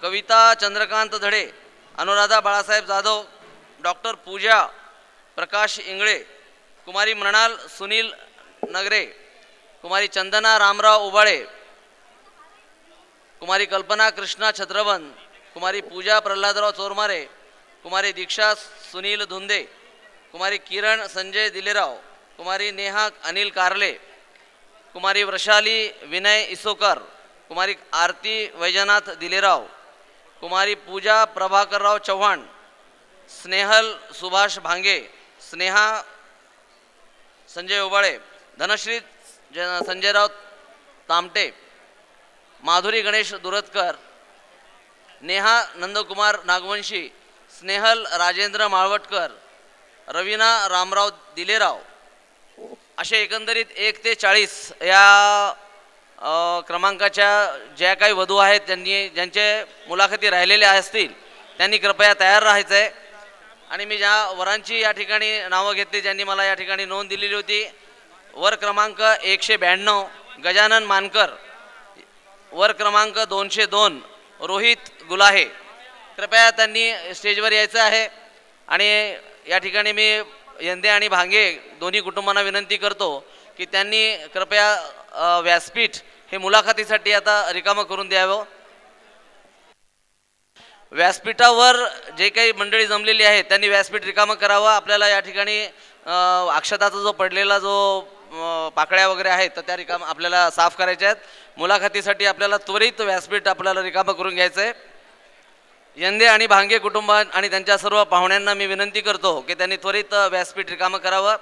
कविता चंद्रकांत धडे, अनुराधा बाळासाहेब जाधव, डॉक्टर पूजा प्रकाश इंगळे, कुमारी मृणाल सुनील नगरे, कुमारी चंदना रामराव उबाळे, कुमारी कल्पना कृष्णा छत्रवन, कुमारी पूजा प्रल्हादराव चोरमारे, कुमारी दीक्षा सुनील धुंदे, कुमारी किरण संजय दिलेराव, कुमारी नेहा अनिल कारले, कुमारी वृषाली विनय इसोकर, कुमारी आरती वैजनाथ दिलेराव, कुमारी पूजा प्रभाकरराव चव्हाण, स्नेहल सुभाष भांगे, स्नेहा संजय उबाळे, धनश्री संजयराव तामटे, माधुरी गणेश दुरतकर, नेहा नंदकुमार नागवंशी, स्नेहल राजेंद्र माळवटकर, रवीना रामराव दिलेराव, असे एकंदरीत 1 ते 40 या क्रमांकाच्या ज्या काही वधू आहेत ज्यांचे मुलाखती राहिलेल्या असतील त्यांनी कृपया तयार राहायचं आहे. आणि मी ज्या वरांची या ठिकाणी नावं घेतली ज्यांनी मला या ठिकाणी नोंद दिलेली होती, वर क्रमांक 192 गजानन मानकर, वर क्रमांक 202 रोहित गुलाहे, कृपया त्यांनी स्टेजवर यायचं आहे. आणि या ठिकाणी मी यंदे आणि भांगे दोन्ही कुटुंबांना विनंती करतो की त्यांनी कृपया व्यासपीठ हे मुलाखतीसाठी आता रिकामं करून द्यावं. व्यासपीठावर जे काही मंडळी जमलेली आहेत त्यांनी व्यासपीठ रिकामं करावं. आपल्याला या ठिकाणी अक्षताचा जो पडलेला जो पाकळ्या वगैरे आहेत तर त्या रिकाम आपल्याला साफ करायच्या आहेत. मुलाखतीसाठी आपल्याला त्वरित व्यासपीठ आपल्याला रिकामं करून घ्यायचं आहे. यंदे आणि भांगे कुटुंब आणि त्यांच्या सर्व पाहुण्यांना मी विनंती करतो की त्यांनी त्वरित व्यासपीठ रिकामं करावं.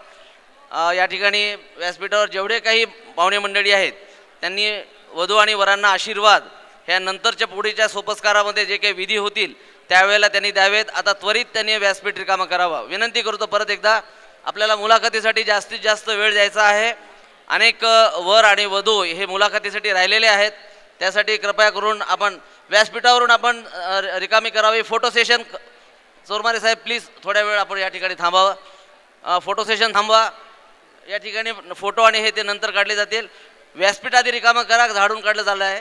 या ठिकाणी व्यासपीठावर जेवढे काही पाहुणे मंडळी आहेत त्यांनी वधू आणि वरांना आशीर्वाद ह्या नंतरच्या पुढीच्या सोपस्कारामध्ये जे काही विधी होतील त्यावेळेला त्यांनी द्यावेत. आता त्वरित त्यांनी व्यासपीठ रिकामं करावं. विनंती करतो परत एकदा, आपल्याला मुलाखतीसाठी जास्तीत जास्त वेळ द्यायचा आहे. अनेक वर आणि वधू हे मुलाखतीसाठी राहिलेले आहेत, त्यासाठी कृपया करून आपण व्यासपीठावरून आपण रिकामी करावी. फोटो सेशन, चोरमारे साहेब प्लीज थोड्या वेळ आपण या ठिकाणी थांबावं. फोटो सेशन थांबवा. या ठिकाणी फोटो आणि हे ते नंतर काढले जातील. व्यासपीठ आधी रिकामं करा, झाडून काढलं झालं आहे.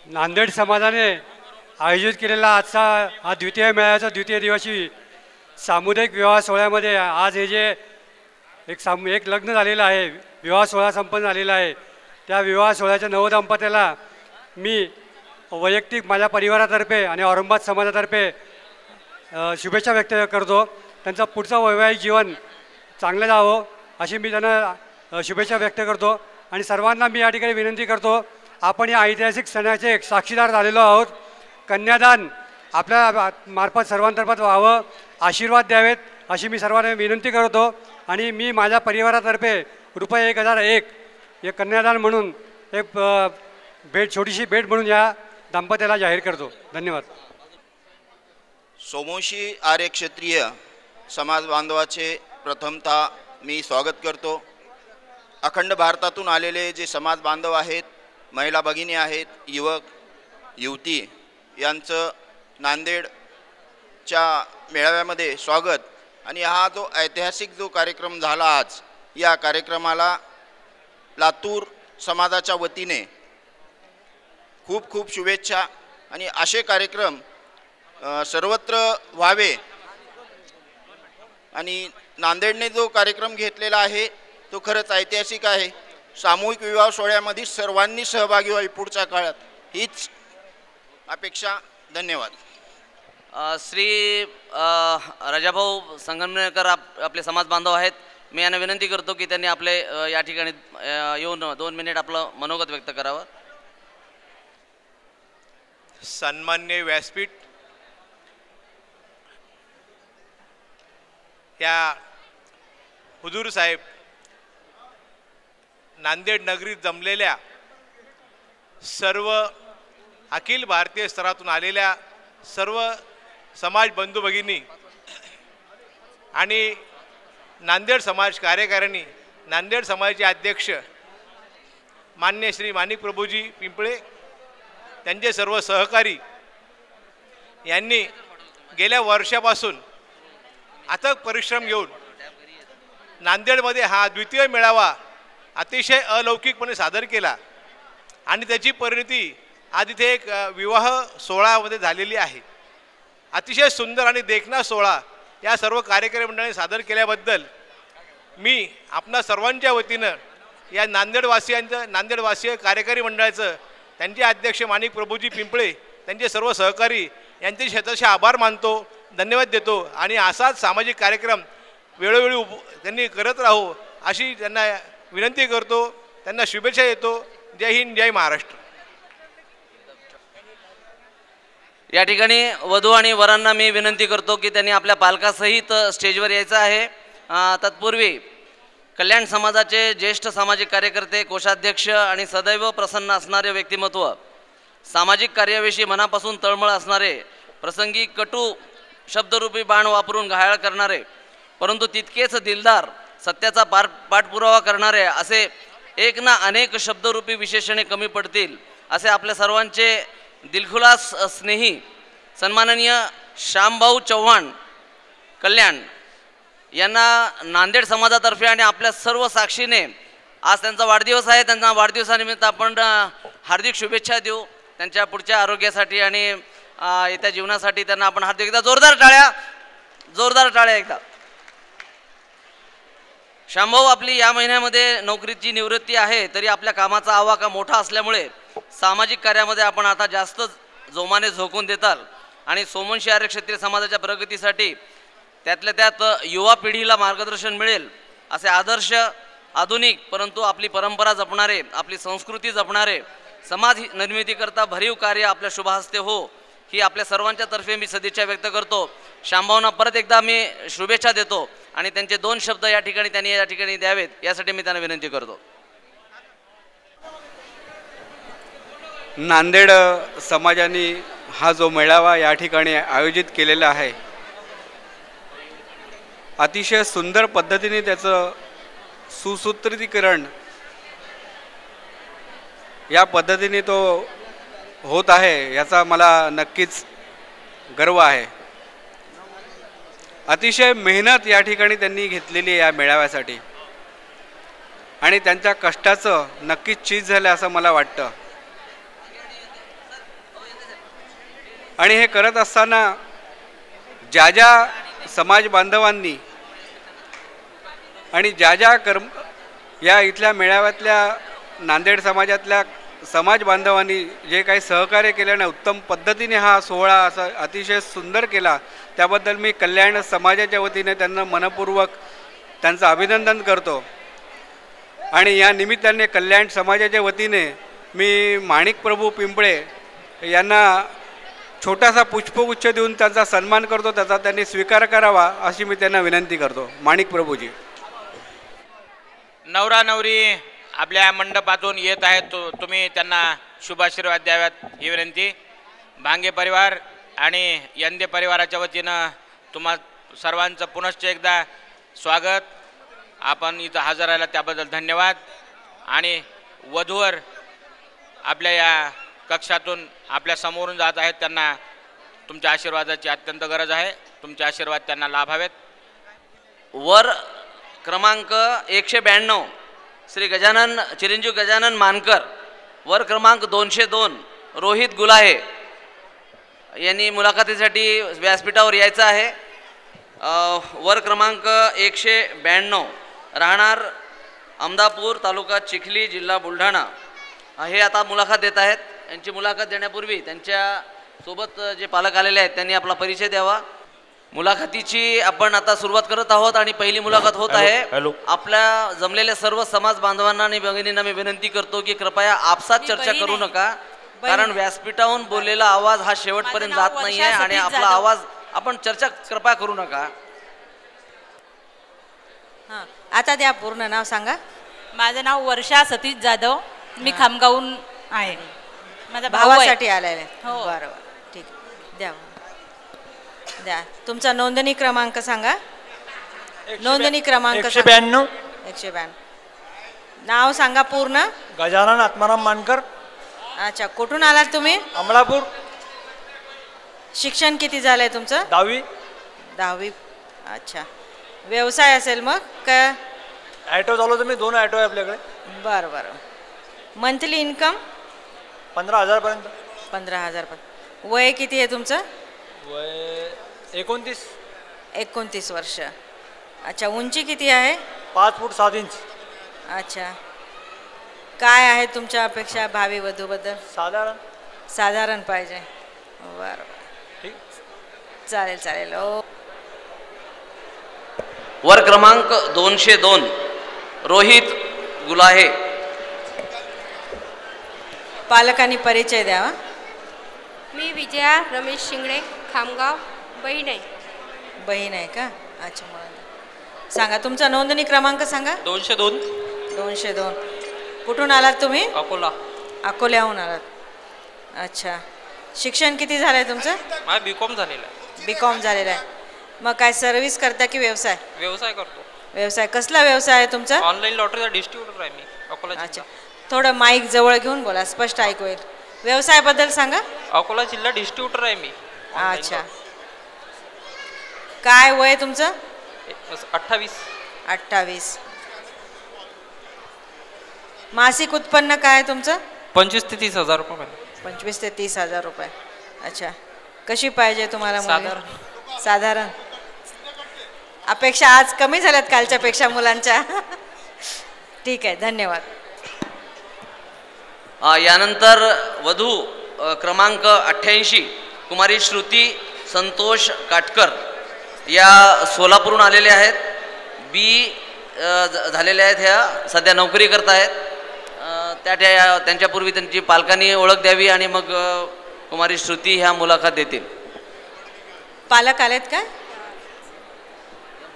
नांदेड समाजाने आयोजित केलेला आजचा हा द्वितीय मेळाव्याचा द्वितीय दिवशी सामुदायिक विवाह सोहळ्यामध्ये आज हे जे एक लग्न झालेलं आहे, विवाह सोहळा संपन्न झालेला आहे, त्या विवाह सोहळ्याच्या नवदंपत्याला मी वैयक्तिक माझ्या परिवारातर्फे आणि औरंगाबाद समाजातर्फे शुभेच्छा व्यक्त करतो. त्यांचं पुढचं वैवाहिक जीवन चांगलं जावं अशी मी त्यांना शुभेच्छा व्यक्त करतो. आणि सर्वांना मी या ठिकाणी विनंती करतो, आपण या ऐतिहासिक सणाचे साक्षीदार झालेलो आहोत. कन्यादान आपल्या मार्फत सर्वांतर्फत व्हावं, आशीर्वाद द्यावेत अशी मी सर्वांना विनंती करतो. आणि मी माझ्या परिवारातर्फे ₹1001 हे कन्यादान म्हणून एक भेट, छोटीशी भेट म्हणून या दाम्पत्याला जाहीर करतो. धन्यवाद. सोमवंशी आर्य क्षत्रिय समाज बांधवाचे प्रथमतः मी स्वागत करतो. अखंड भारतातून आलेले जे समाज बांधव आहेत, महिला भगिनी आहेत, युवक युवती यांचं नांदेडच्या मेळाव्यामध्ये स्वागत. आणि हा जो ऐतिहासिक जो कार्यक्रम झाला आज, या कार्यक्रमाला लातूर समाजाच्या वतीने खूप खूप शुभेच्छा. आणि असे कार्यक्रम सर्वत्र व्हावे. आणि नांदेडने जो कार्यक्रम घेतलेला आहे तो खरंच ऐतिहासिक आहे. सामूहिक विवाह सोहळ्यामध्ये सर्वांनी सहभागी व्हावे पुढच्या काळात, हीच अपेक्षा. धन्यवाद. श्री राजाभाऊ संगमनेरकर आपले समाज बांधव आहेत. मी यांना विनंती करतो की त्यांनी आपले या ठिकाणी येऊन 2 मिनिट आपलं मनोगत व्यक्त करावं. सन्मान्य व्यासपीठ, या हुजूर साहेब, नांदेड नगरीत जमलेल्या सर्व अखिल भारतीय स्तरातून आलेल्या सर्व समाज बंधू भगिनी आणि नांदेड समाज कार्यकारिणी, नांदेड समाजाचे अध्यक्ष मान्य श्री माणिक प्रभूजी पिंपळे, त्यांचे सर्व सहकारी यांनी गेल्या वर्षापासून अथक परिश्रम घेऊन नांदेडमध्ये हा द्वितीय मेळावा अतिशय अलौकिकपणे सादर केला. आणि त्याची परिणती आज इथे एक विवाह सोहळामध्ये झालेली आहे. अतिशय सुंदर आणि देखणा सोहळा या सर्व कार्यकारी मंडळाने सादर केल्याबद्दल मी आपणा सर्वांच्या वतीनं या नांदेडवासीय कार्यकारी मंडळाचं, त्यांचे अध्यक्ष माणिक प्रभूजी पिंपळे, त्यांचे सर्व सहकारी यांचे शतशः आभार मानतो, धन्यवाद देतो आणि असाच सामाजिक कार्यक्रम वेळोवेळी त्यांनी करत राहू अशी त्यांना विनंती करतो. त्यांना शुभेच्छा देतो. जय हिंद, जय महाराष्ट्र. या ठिकाणी वधू आणि वरांना मी विनंती करतो की त्यांनी आपल्या पालकासहित स्टेजवर यायचं आहे. तत्पूर्वी कल्याण समाजाचे ज्येष्ठ सामाजिक कार्यकर्ते, कोषाध्यक्ष आणि सदैव प्रसन्न असणारे व्यक्तिमत्व, सामाजिक कार्याविषयी मनापासून तळमळ असणारे, प्रसंगी कटू शब्दरूपी बाण वापरून घायाळ करणारे परंतु तितकेच दिलदार, सत्याचा पाठपुरावा करणारे असे एक ना अनेक शब्दरूपी विशेषणे कमी पडतील असे आपल्या सर्वांचे दिलखुलास स्नेही सन्माननीय श्यामभाऊ चव्हाण कल्याण यांना नांदेड समाजातर्फे आणि आपल्या सर्व साक्षीने आज त्यांचा वाढदिवस आहे. त्यांना वाढदिवसानिमित्त आपण हार्दिक शुभेच्छा देऊ. त्यांच्या पुढच्या आरोग्यासाठी आणि येत्या जीवनासाठी त्यांना आपण हार्दिक एकदा जोरदार टाळ्या एकदा. श्यामभाऊ आपली या महिन्यामध्ये नोकरीची निवृत्ती आहे, तरी आपल्या कामाचा आवाका मोठा असल्यामुळे सामाजिक कार्यामध्ये आपण आता जास्त जोमाने झोकून देताल आणि सोमवंशी आर्य क्षत्रिय समाजाच्या प्रगतीसाठी त्यातल्या त्यात युवा पिढीला मार्गदर्शन मिळेल असे आदर्श, आधुनिक परंतु आपली परंपरा जपणारे, आपली संस्कृती जपणारे, समाज निर्मितीकरता भरीव कार्य आपल्या शुभहस्ते हो ही आपल्या सर्वांच्या तर्फे मी सदिच्छा व्यक्त करतो. श्यामभाऊंना परत एकदा मी शुभेच्छा देतो आणि त्यांचे 2 शब्द या ठिकाणी द्यावेत यासाठी मी त्यांना विनंती करतो. नांदेड समाजाने हा जो मेळावा या ठिकाणी आयोजित केलेला आहे, अतिशय सुंदर पद्धतीने त्याचं सुसूत्रीकरण या पद्धतीने तो होत आहे याचा मला नक्कीच गर्व आहे. अतिशय मेहनत या ठिकाणी त्यांनी घेतलेली आहे या मेळाव्यासाठी आणि त्यांच्या कष्टाचं नक्कीच चीज झालं असं मला वाटतं. आणि हे करत असताना ज्या ज्या समाज बांधवांनी आणि ज्या या इथल्या मेळाव्यातल्या नांदेड समाजातल्या समाज बांधवांनी जे काही सहकार्य केल्याने उत्तम पद्धतीने हा सोहळा असा अतिशय सुंदर केला, त्याबद्दल मी कल्याण समाजाच्या वतीने त्यांना मनपूर्वक त्यांचं अभिनंदन करतो. आणि या निमित्ताने कल्याण समाजाच्या वतीने मी माणिक प्रभू पिंपळे यांना छोटासा पुष्पगुच्छ देऊन त्यांचा सन्मान करतो. त्याचा त्यांनी स्वीकार करावा अशी मी त्यांना विनंती करतो. माणिक प्रभूजी. नवरा नवरी आपल्या मंडपातून येत आहेत, तुम्ही त्यांना शुभाशीर्वाद द्याव्यात ही विनंती. भांगे परिवार आणि यंदे परिवाराच्या वतीनं तुम्हा सर्वांचं पुनश्च एकदा स्वागत. आपण इथं हजर राहिला त्याबद्दल धन्यवाद. आणि वधूवर आपल्या या कक्षातून आपल्या समोरून जात आहेत, त्यांना तुमच्या आशीर्वादाची अत्यंत गरज आहे. तुमचे आशीर्वाद त्यांना लाभावेत. वर क्रमांक 192 श्री चिरंजीव गजानन मानकर, वर क्रमांक 202 रोहित गुलाहे यांनी मुलाखतीसाठी व्यासपीठावर यायचं आहे. वर क्रमांक 192 राहणार अमदापूर, तालुका चिखली, जिल्हा बुलढाणा हे आता मुलाखत देत आहेत. यांची मुलाखत देण्यापूर्वी त्यांच्या सोबत जे पालक आलेले आहेत त्यांनी आपला परिचय द्यावा. मुलाखतीची आपण आता सुरुवात करत आहोत आणि पहिली मुलाखत होत आहे. आपल्या जमलेल्या सर्व समाज बांधवांना आणि भगिनींना मी विनंती करतो की कृपया आपसात चर्चा करू नका, कारण व्यासपीठाहून बोललेला आवाज हा शेवटपर्यंत जात नाहीये आणि आपला आवाज आपण चर्चा कृपया करू नका. आता द्या पूर्ण नाव सांगा. माझं नाव वर्षा सतीश जाधव, मी खामगावून आहे. माझा भावासाठी आलेला आहे. हो. बरोबर, ठीक द्या द्या. तुमचा नोंदणी क्रमांक सांगा. नोंदणी क्रमांक 192. 192. नाव सांगा पूर्ण. गजानन आत्माराम मानकर. अच्छा, कुठून आलात तुम्ही? अमलापूर. शिक्षण किती झालंय तुमचं? 10वी. 10वी. अच्छा, व्यवसाय असेल मग का? ॲटो चालवतो मी, 2 ॲटो आहे आपल्याकडे. बरं बरं. Monthly income? 15,000 पर्यंत. 15,000 पण. वय किती आहे तुमचं? वय 29. 29 वर्ष. अच्छा, उंची किती आहे? 5 फूट 7 इंच. अच्छा, काय आहे तुमच्या अपेक्षा भावी वधूबद्दल? साधारण. साधारण पाहिजे. बरं, ठीक. चालेल चालेल. वर क्रमांक 202 रोहित गुलाहे. पालकांनी परिचय द्यावा. मी विजया रमेश शिंगणे, खामगाव. बहीण आहे. बहीण आहे का? अच्छा, मला सांगा तुमचा नोंदणी क्रमांक सांगा. 202. 202. कुठून आलात तुम्ही? अकोला. अकोल्याहून आलात. अच्छा, शिक्षण किती झालं आहे तुमचं? माझं B.Com झालेलं आहे. B.Com झालेलं आहे. मग काय सर्व्हिस करता की व्यवसाय? व्यवसाय करतो. व्यवसाय. कसला व्यवसाय आहे तुमचा? ऑनलाईन लॉटरीचा डिस्ट्रीब्युटर आहे मी अकोला अच्छा, जिल्हा. थोडं माईक जवळ घेऊन बोला, स्पष्ट ऐकू येईल. व्यवसायाबद्दल सांगा. अकोला जिल्हा डिस्ट्रीब्युटर आहे मी. अच्छा, काय वय तुमचं? 28. 28. मासिक उत्पन्न काय आहे तुमचं? 25 ते 30 हजार रुपये. 25 ते 30,000 रुपये. अच्छा, कशी पाहिजे तुम्हाला मुलगी? साधारण. साधारण. अपेक्षा आज कमी झाल्यात कालच्या पेक्षा मुलांच्या. ठीक आहे, धन्यवाद. यानंतर वधू क्रमांक 88 कुमारी श्रुती संतोष काटकर या सोलापूरहून आलेल्या आहेत. झालेल्या आहेत. ह्या सध्या नोकरी करत आहेत. त्यांच्यापूर्वी त्यांची पालकांनी ओळख द्यावी आणि मग कुमारी श्रुती ह्या मुलाखत देतील. पालक आलेत का?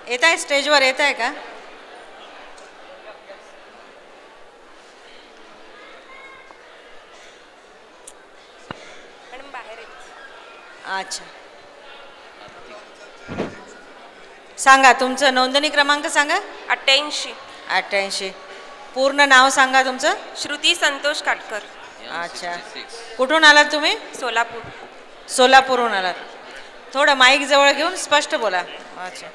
येत आहे, स्टेजवर येत आहे का? अच्छा, सांगा तुमचं नोंदणी क्रमांक सांगा. 88. 88. पूर्ण नाव सांगा तुमचं. श्रुती संतोष काटकर. अच्छा, कुठून आलात तुम्ही? सोलापूर. सोलापूरहून आलात. थोडं माईक जवळ घेऊन स्पष्ट बोला. अच्छा,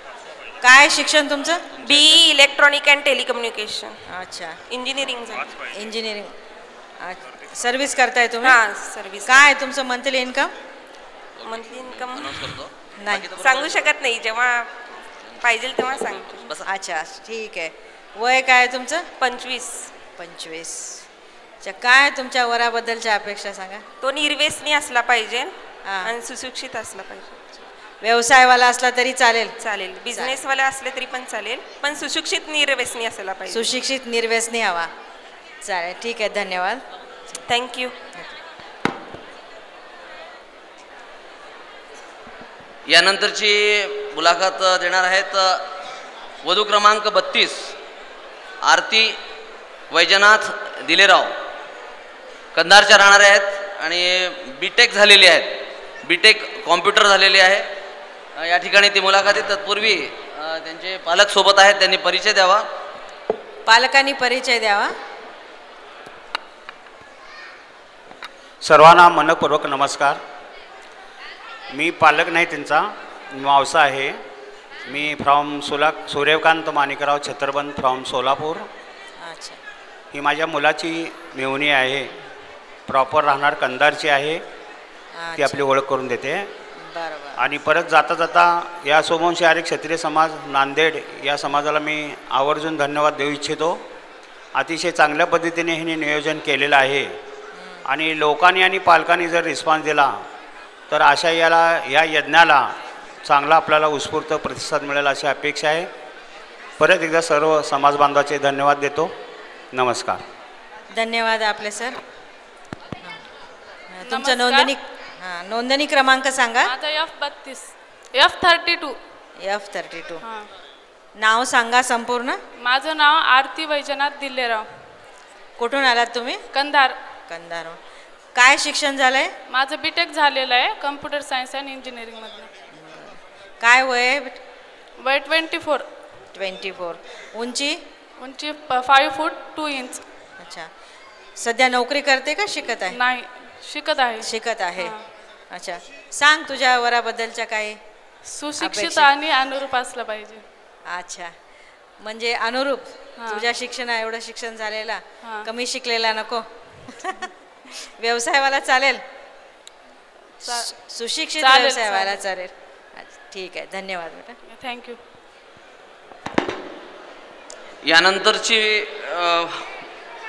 काय शिक्षण तुमचं? BE electronic and telecommunication. अच्छा, इंजिनिअरिंग. इंजिनिअरिंग. सर्व्हिस करताय तुम्ही? हां, सर्व्हिस. काय तुमचं मंथली इन्कम? मंथली इन्कम नाही सांगू शकत नाही, जेव्हा पाहिजे तेव्हा सांगतो. अच्छा, ठीक आहे. वय काय आहे तुमचं? 25. 25. अच्छा, काय तुमच्या वराबद्दलच्या अपेक्षा सांगा. तो निर्व्यसनी असला पाहिजे हां. आणि सुशिक्षित असला पाहिजे. व्यवसायवाला असला तरी चालेल? चालेल. बिझनेसवाले असले तरी पण चालेल, पण सुशिक्षित निर्व्यसनी असला पाहिजे. सुशिक्षित निर्व्यसनी हवा. चालेल, ठीक आहे, धन्यवाद. थँक्यू. यानंतरची मुलाखत देणार आहेत वधू क्रमांक 32 आरती वैजनाथ दिलेराव. कंधारच्या राहणारे आहेत आणि B.Tech झालेली आहेत. B.Tech कॉम्प्युटर झालेली आहे. या ठिकाणी ती मुलाखत. तत्पूर्वी त्यांचे पालक सोबत आहेत, त्यांनी परिचय द्यावा. पालकांनी परिचय द्यावा. सर्वांना मनपूर्वक नमस्कार. मी पालक नाही, त्यांचा मावसा आहे. मी फ्रॉम सूर्यकांत माणिकराव छत्रबंद फ्रॉम सोलापूर. अच्छा, ही माझ्या मुलाची मेहुणी आहे. प्रॉपर राहणार कंधारची आहे. ती आपली ओळख करून देते. बरोबर. आणि परत जाता जाता या सोमवंशी आर्य क्षत्रिय समाज नांदेड या समाजाला मी आवर्जून धन्यवाद देऊ इच्छितो. अतिशय चांगल्या पद्धतीने हे नियोजन केलेलं आहे आणि लोकांनी आणि पालकांनी जर रिस्पॉन्स दिला तर या यज्ञाला चांगला आपल्याला उत्स्फूर्त प्रतिसाद मिळेल अशी अपेक्षा आहे. परत एकदा सर्व समाज बांधवाचे धन्यवाद देतो. नमस्कार. धन्यवाद आपले सर. तुमचं नोंदणी क्रमांक सांगा. F32. F32. नाव सांगा संपूर्ण. माझं नाव आरती वैजनाथ दिलेराव. कुठून आलात तुम्ही? कंधार. कंधार. काय शिक्षण झालंय? माझं B.Tech झालेलं आहे कम्प्युटर सायन्स अँड इंजिनिअरिंगमधलं. काय वय? वय 24. 24. उंची? 5 फूट 2 इंच. अच्छा, सध्या नोकरी करते का शिकत आहे? नाही, शिकत आहे. शिकत आहे. अच्छा, सांग तुझ्या वराबद्दलच्या काही. सुशिक्षित आणि अनुरूप असलं पाहिजे. अच्छा, म्हणजे अनुरूप. तुझ्या शिक्षणा एवढं शिक्षण झालेला, कमी शिकलेला नको. व्यवसायवाला चालेल? सुशिक्षित चालेल, व्यवसाय व्हायला चालेल. चालेल. अच्छा, ठीक आहे, धन्यवाद बेटा. थँक्यू. यानंतरची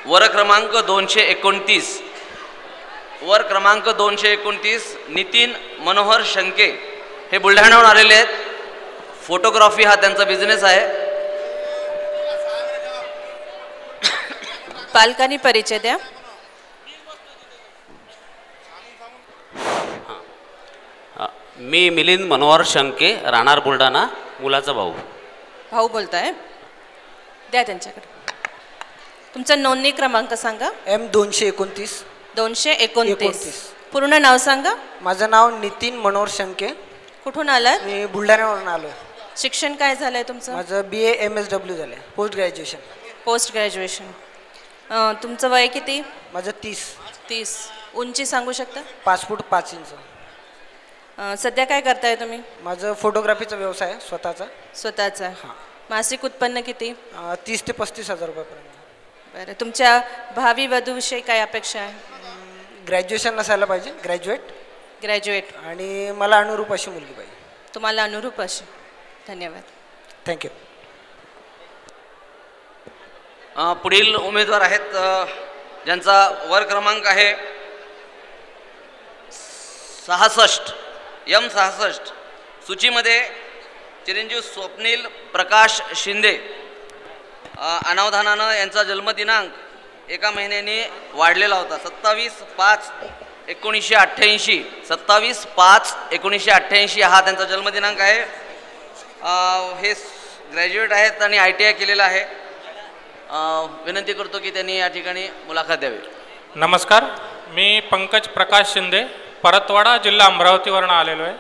वर क्रमांक 229, वर क्रमांक 229 नितीन मनोहर शंके, हे बुलढाण्याहून आलेले आहेत. फोटोग्राफी हा त्यांचा बिझनेस आहे. पालकांनी परिचय द्या. मी मिलिंद मनोहर शंके, राहणार बुलढाणा, मुलाचा भाऊ. भाऊ बोलताय, द्या त्यांच्याकडे. तुमचा नोंदणी क्रमांक सांगा. M229. 229. पूर्ण नाव सांगा. माझं नाव नितीन मनोहर शंके. कुठून आलात? मी बुलढाण्यावरून आलो. शिक्षण काय झालंय तुमचं? माझं BA MSW झालं आहे, पोस्ट ग्रॅज्युएशन. Post graduation. तुमचं वय किती? माझं 30. 30. उंची सांगू शकता? 5 फूट 5 इंच. सध्या काय करताय तुम्ही? माझं फोटोग्राफीचा व्यवसाय आहे स्वतःचा. स्वतःचा. मासिक उत्पन्न किती? 30 ते 35 हजार रुपयापर्यंत. बरं, तुमच्या भावी वधूविषयी काय अपेक्षा आहे? ग्रॅज्युएशन नसायला पाहिजे, ग्रॅज्युएट. आणि मला अनुरूप अशी मुलगी पाहिजे. तुम्हाला अनुरूप अशी. धन्यवाद. थँक्यू. पुढील उमेदवार आहेत ज्यांचा वर क्रमांक आहे 66, M66. सूचीमध्ये चिरंजीव स्वप्नील प्रकाश शिंदे. अनावधानानं यांचा जन्मदिनांक एका महिन्याने वाढलेला होता. 27/5/1988. 27/5/1988 हा त्यांचा जन्मदिनांक आहे. हे ग्रॅज्युएट आहेत आणि ITI केलेलं आहे. विनंती करतो की त्यांनी या ठिकाणी मुलाखत द्यावी. नमस्कार, मी पंकज प्रकाश शिंदे, परतवाडा, जिल्हा अमरावतीवरून आलेलो आहे.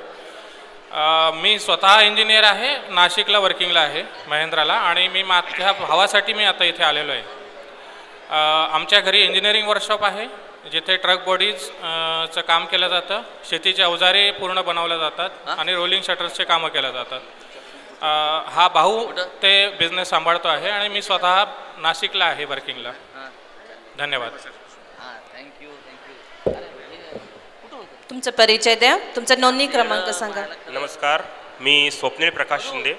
मी स्वतः इंजिनियर आहे, नाशिकला वर्किंगला आहे महिंद्राला, आणि मी माझ्या भावासाठी मी आता इथे आलेलो आहे. आमच्या घरी इंजिनिअरिंग वर्कशॉप आहे जिथे ट्रक बॉडीजचं काम केलं जातं, शेतीचे अवजारे पूर्ण बनवल्या जातात आणि रोलिंग शटर्सचे कामं केल्या जातात. हा भाऊ ते बिझनेस सांभाळतो आहे आणि मी स्वतः नाशिकला आहे वर्किंगला. धन्यवाद. तुमचा परिचय द्या. तुमचा नोंदणी क्रमांक सांगा. नमस्कार, मी स्वप्नील प्रकाश शिंदे,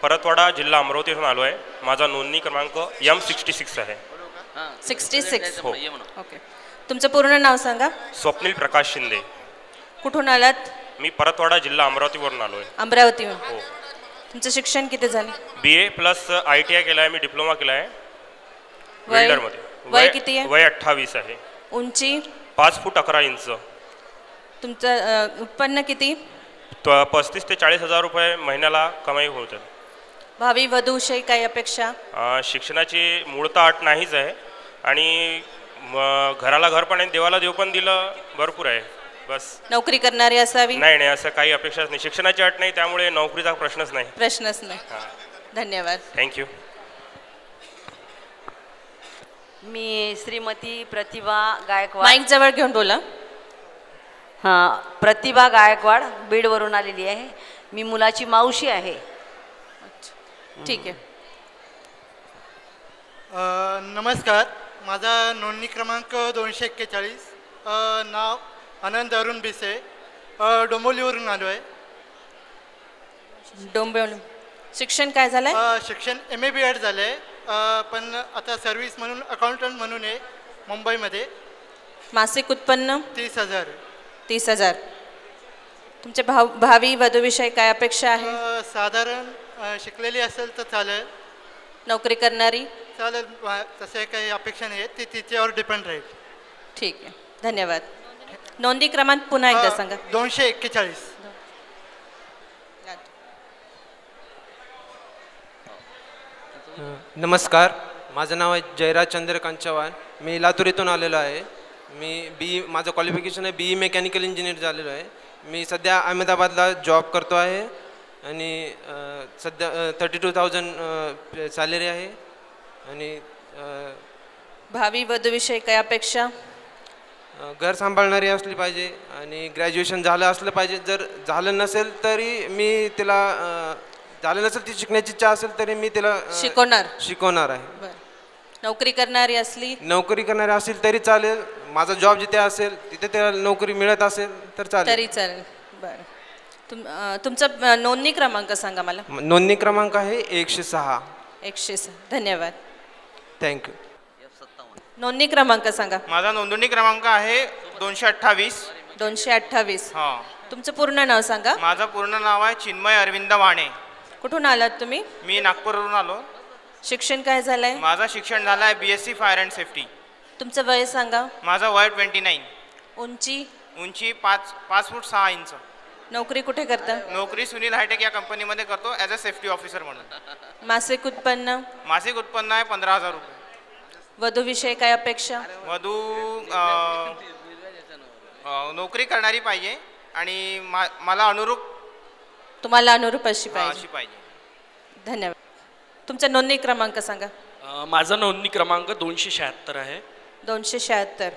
परतवाडा, जिल्हा अमरावतीतून आलो आहे. माझा नोंदणी क्रमांक M66 आहे. 66. हो, ओके. तुमचं पूर्ण नाव सांगा. स्वप्नील प्रकाश शिंदे. कुठून आलात? मी परतवाडा, जिल्हा अमरावतीवरून आलो आहे. अमरावतीहून. हो. तुमचं शिक्षण किती झालं? BA प्लस ITI केला आहे, मी डिप्लोमा केला आहे वेल्डरमध्ये. वय किती आहे? वय 28 आहे. उंची? 5 फूट 11 इंच. तुमचं उत्पन्न किती? 35 ते 40 हजार रुपये महिन्याला कमाई होते. भावी वधूविषयी काही अपेक्षा? शिक्षणाची मूळता अट नाहीच आहे आणि घराला घर पण आहे, देवाला देव पण दिलं, भरपूर आहे. बस. नोकरी करणारी असावी? नाही, असं काही अपेक्षाच नाही. शिक्षणाची अट नाही, त्यामुळे नोकरीचा प्रश्नच नाही. धन्यवाद. थँक्यू. मी श्रीमती प्रतिभा गायकवाड. माईक जवळ घेऊन बोला. हां, प्रतिभा गायकवाड, बीडवरून आलेली आहे. मी मुलाची मावशी आहे. ठीक आहे. नमस्कार, माझा नोंदणी क्रमांक 241. नाव आनंद अरुण बिसे, डोंबिवलीवरून आलो आहे. डोंबिवली. शिक्षण काय झालंय? शिक्षण MA BEd झालं आहे, पण आता सर्व्हिस म्हणून अकाउंटंट म्हणून आहे मुंबईमध्ये. मासिक उत्पन्न? 30,000. 30,000. तुमच्या भावी वधूविषयी काय अपेक्षा आहे? साधारण शिकलेली असेल तर चालेल. नोकरी करणारी? चालेल, तसे काही अपेक्षा नाही आहे, ती तिच्यावर डिपेंड राहील. ठीक आहे, धन्यवाद. नोंदणी क्रमांक पुन्हा एकदा सांगा. 241. नमस्कार, माझं नाव आहे जयराज चंद्रकांत चव्हाण. मी लातूर इथून आलेलो आहे. मी माझं क्वालिफिकेशन आहे BE मेकॅनिकल इंजिनियर झालेलो आहे. मी सध्या अहमदाबादला जॉब करतो आहे आणि सध्या 32,000 सॅलरी आहे. आणि भावी वधूविषयी काय अपेक्षा? घर सांभाळणारी असली पाहिजे आणि ग्रॅज्युएशन झालं असलं पाहिजे. जर झालं नसेल तरी मी तिला झालं नसेल, ती शिकण्याची इच्छा असेल तरी मी तिला शिकवणार आहे. नोकरी करणारी असली नोकरी करणारे असेल तरी चालेल, माझा जॉब जिथे असेल तिथे त्याला नोकरी मिळत असेल तर चालेल. तरी चालेल. बरं तुमचा नोंदणी क्रमांक सांगा मला. नोंदणी क्रमांक आहे 106. 106. धन्यवाद. थँक्यू. नोंदणी क्रमांक सांगा. माझा नोंदणी क्रमांक आहे 228. 228. हां. तुमचं पूर्ण नाव सांगा. माझं पूर्ण नाव आहे चिन्मय अरविंद वाणे. कुठून आलात तुम्ही? मी नागपूरवरून आलो. शिक्षण काय झालंय? माझं शिक्षण झालं आहे BSc फायर अँड सेफ्टी. तुमचं वय सांगा. माझं वय 29. उंची 5 फूट 6 इंच. नोकरी कुठे करता? नोकरी सुनील हायटेक या कंपनीमध्ये करतो ॲज अ सेफ्टी ऑफिसर म्हणून. मासिक उत्पन्न? मासिक उत्पन्न आहे 15,000 रुपये. वधूविषयी काय अपेक्षा? वधू नोकरी करणारी पाहिजे आणि मला अनुरूप, तुम्हाला अनुरूप अशी पाहिजे. धन्यवाद. तुमचा नोंदणी क्रमांक सांगा. माझा नोंदणी क्रमांक 276 आहे. 276.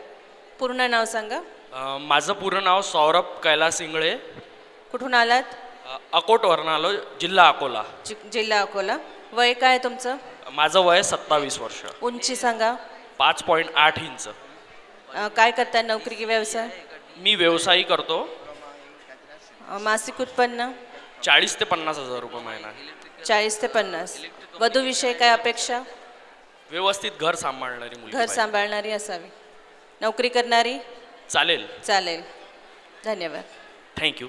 पूर्ण नाव सांगा. माझं पूर्ण नाव सौरभ कैलास इंगळे. कुठून आलात? अकोटवरून आलो, जिल्हा अकोला. जिल्हा अकोला. वय काय तुमचं? माझं वय 27 वर्ष. उंची सांगा. 5.8 इंच. काय करताय, नोकरी की व्यवसाय? मी व्यवसायी करतो. मासिक उत्पन्न? 40 ते 50,000 रुपये महिना. 40 ते 50. वधूविषयी काय अपेक्षा? व्यवस्थित घर सांभाळणारी मुलगी घर सांभाळणारी असावी. नोकरी करणारी? चालेल. चालेल. धन्यवाद. थँक्यू.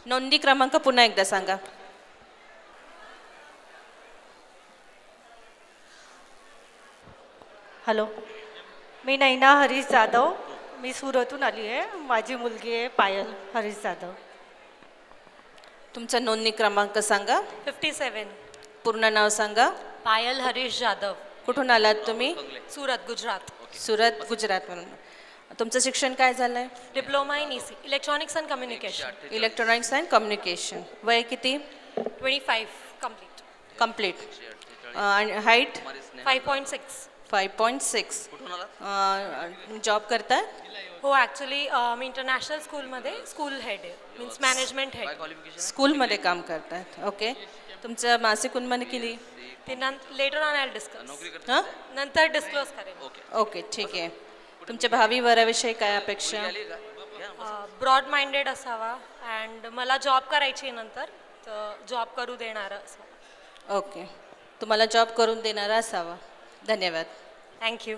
नोंदणी क्रमांक पुन्हा एकदा सांगा. हॅलो, मी नैना हरीश जाधव. मी सुरतून आली आहे. माझी मुलगी आहे पायल हरीश जाधव. तुमचा नोंदणी क्रमांक सांगा. 57. पूर्ण नाव सांगा. पायल हरीश जाधव. कुठून आलात तुम्ही? सुरत, गुजरात. सुरत, गुजरात म्हणून. तुमचं शिक्षण काय झालंय? Diploma in EC, electronics and communication. Electronics and communication. वय किती? 25 कम्प्लीट. आणि हाईट? 5.6. 5.6. जॉब करताय? हो, ॲक्च्युली मी इंटरनॅशनल स्कूलमध्ये स्कूल हेड आहे, मीन्स मॅनेजमेंट हेड. स्कूलमध्ये काम करतायत. ओके. तुमचं मासिक उत्पन्न किती? ते लेटर ऑन आय डिस्कस. नंतर डिस्क्लोज करेन. ओके, ठीक आहे. तुमच्या भावी वराविषयी काय अपेक्षा? ब्रॉड माइंडेड असावा अँड मला जॉब करायची नंतर, तर जॉब करू देणारा असावा. ओके. तुम्हाला जॉब करून देणारा असावा. धन्यवाद. थँक्यू.